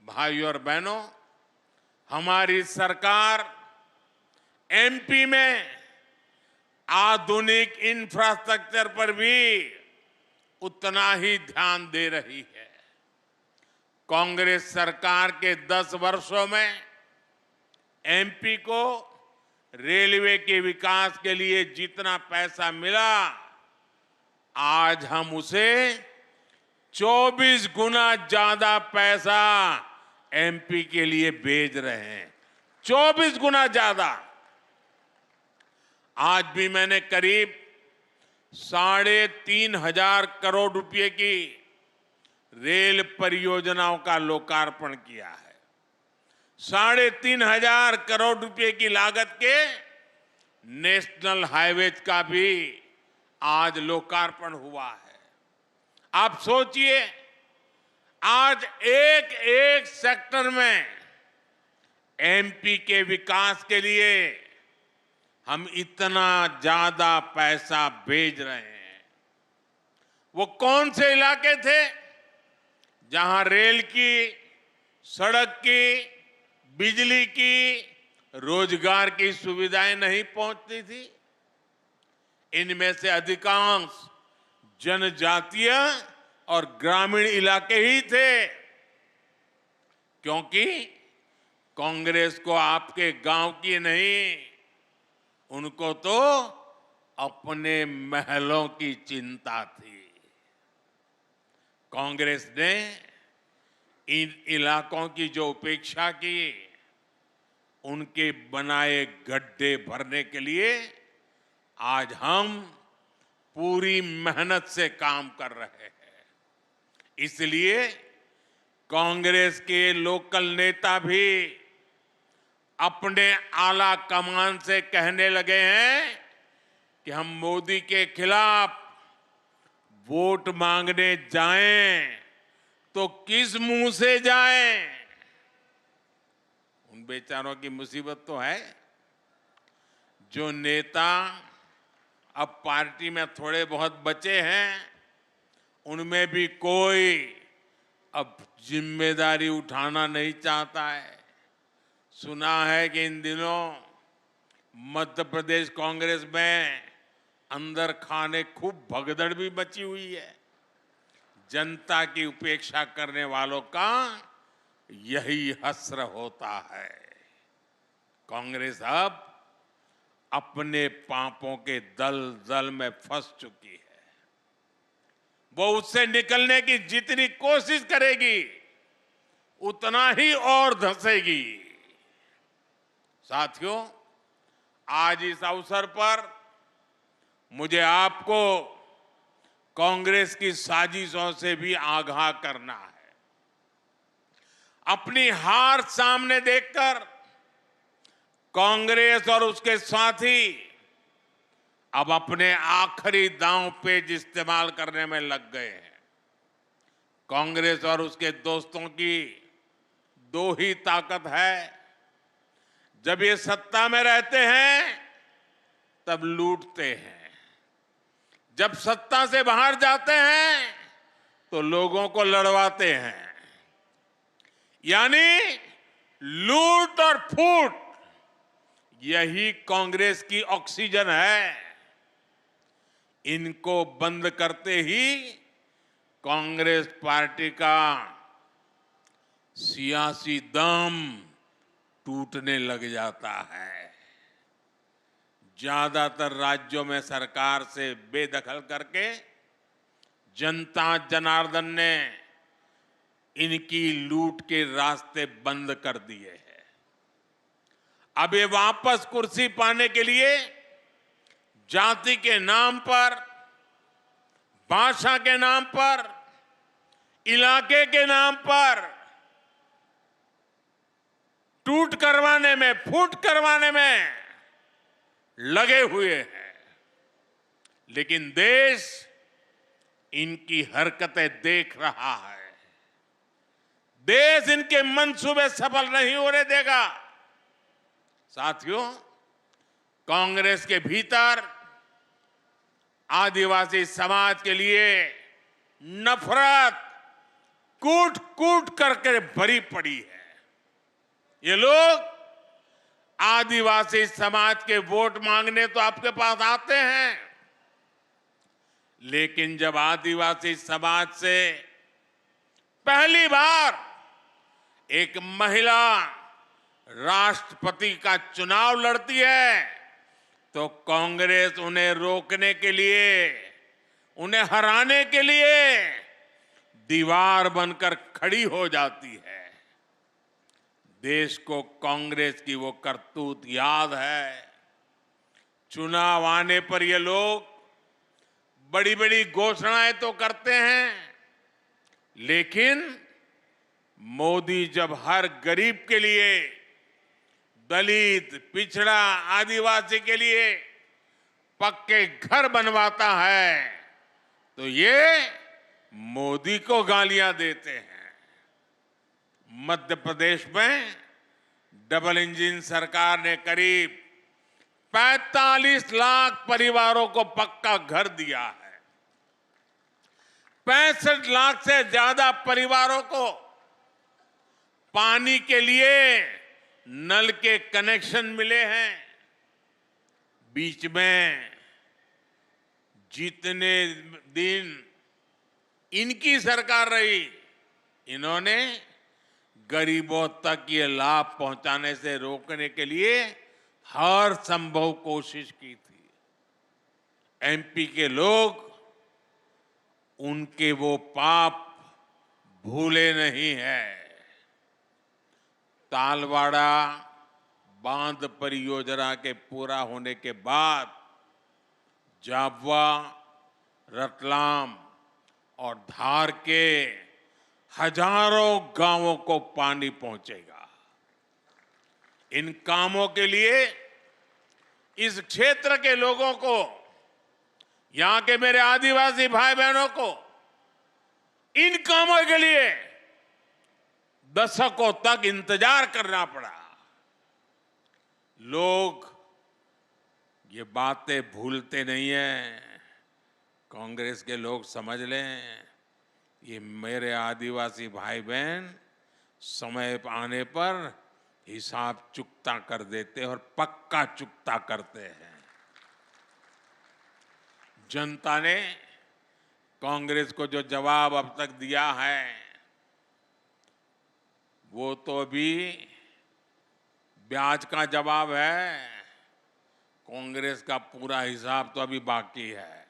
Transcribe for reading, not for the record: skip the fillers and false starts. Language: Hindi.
भाइयों और बहनों, हमारी सरकार एमपी में आधुनिक इंफ्रास्ट्रक्चर पर भी उतना ही ध्यान दे रही है। कांग्रेस सरकार के 10 वर्षों में एमपी को रेलवे के विकास के लिए जितना पैसा मिला, आज हम उसे 24 गुना ज्यादा पैसा एमपी के लिए भेज रहे हैं। 24 गुना ज्यादा। आज भी मैंने करीब 3,500 करोड़ रुपए की रेल परियोजनाओं का लोकार्पण किया है। 3,500 करोड़ रुपए की लागत के नेशनल हाईवेज का भी आज लोकार्पण हुआ है। आप सोचिए, आज एक एक सेक्टर में एमपी के विकास के लिए हम इतना ज्यादा पैसा भेज रहे हैं। वो कौन से इलाके थे जहां रेल की, सड़क की, बिजली की, रोजगार की सुविधाएं नहीं पहुंचती थी? इनमें से अधिकांश जनजातीय और ग्रामीण इलाके ही थे, क्योंकि कांग्रेस को आपके गांव की नहीं, उनको तो अपने महलों की चिंता थी। कांग्रेस ने इन इलाकों की जो उपेक्षा की, उनके बनाए गड्ढे भरने के लिए आज हम पूरी मेहनत से काम कर रहे हैं। इसलिए कांग्रेस के लोकल नेता भी अपने आला कमान से कहने लगे हैं कि हम मोदी के खिलाफ वोट मांगने जाएं तो किस मुंह से जाएं? उन बेचारों की मुसीबत तो है। जो नेता अब पार्टी में थोड़े बहुत बचे हैं, उनमें भी कोई अब जिम्मेदारी उठाना नहीं चाहता है। सुना है कि इन दिनों मध्य प्रदेश कांग्रेस में अंदर खाने खूब भगदड़ भी मची हुई है। जनता की उपेक्षा करने वालों का यही हश्र होता है। कांग्रेस अब अपने पापों के दलदल में फंस चुकी है। वो उससे निकलने की जितनी कोशिश करेगी, उतना ही और धंसेगी। साथियों, आज इस अवसर पर मुझे आपको कांग्रेस की साजिशों से भी आगाह करना है। अपनी हार सामने देखकर कांग्रेस और उसके साथी अब अपने आखिरी दांव पेच इस्तेमाल करने में लग गए हैं। कांग्रेस और उसके दोस्तों की दो ही ताकत है। जब ये सत्ता में रहते हैं तब लूटते हैं, जब सत्ता से बाहर जाते हैं तो लोगों को लड़वाते हैं। यानी लूट और फूट, यही कांग्रेस की ऑक्सीजन है। इनको बंद करते ही कांग्रेस पार्टी का सियासी दम टूटने लग जाता है। ज्यादातर राज्यों में सरकार से बेदखल करके जनता जनार्दन ने इनकी लूट के रास्ते बंद कर दिए हैं। अब ये वापस कुर्सी पाने के लिए जाति के नाम पर, भाषा के नाम पर, इलाके के नाम पर टूट करवाने में, फूट करवाने में लगे हुए हैं। लेकिन देश इनकी हरकतें देख रहा है। देश इनके मंसूबे सफल नहीं होने देगा। साथियों, कांग्रेस के भीतर आदिवासी समाज के लिए नफरत कूट कूट करके भरी पड़ी है। ये लोग आदिवासी समाज के वोट मांगने तो आपके पास आते हैं, लेकिन जब आदिवासी समाज से पहली बार एक महिला राष्ट्रपति का चुनाव लड़ती है तो कांग्रेस उन्हें रोकने के लिए, उन्हें हराने के लिए दीवार बनकर खड़ी हो जाती है। देश को कांग्रेस की वो करतूत याद है। चुनाव आने पर ये लोग बड़ी बड़ी घोषणाएं तो करते हैं, लेकिन मोदी जब हर गरीब के लिए, दलित, पिछड़ा, आदिवासी के लिए पक्के घर बनवाता है तो ये मोदी को गालियां देते हैं। मध्य प्रदेश में डबल इंजन सरकार ने करीब 45 लाख परिवारों को पक्का घर दिया है। 65 लाख से ज्यादा परिवारों को पानी के लिए नल के कनेक्शन मिले हैं। बीच में जितने दिन इनकी सरकार रही, इन्होंने गरीबों तक ये लाभ पहुंचाने से रोकने के लिए हर संभव कोशिश की थी। एमपी के लोग उनके वो पाप भूले नहीं हैं। तालवाड़ा बांध परियोजना के पूरा होने के बाद झाबुआ, रतलाम और धार के हजारों गांवों को पानी पहुंचेगा। इन कामों के लिए इस क्षेत्र के लोगों को, यहां के मेरे आदिवासी भाई बहनों को इन कामों के लिए दशकों तक इंतजार करना पड़ा। लोग ये बातें भूलते नहीं हैं। कांग्रेस के लोग समझ लें, ये मेरे आदिवासी भाई बहन समय आने पर हिसाब चुकता कर देते हैं और पक्का चुकता करते हैं। जनता ने कांग्रेस को जो जवाब अब तक दिया है वो तो अभी ब्याज का जवाब है। कांग्रेस का पूरा हिसाब तो अभी बाकी है।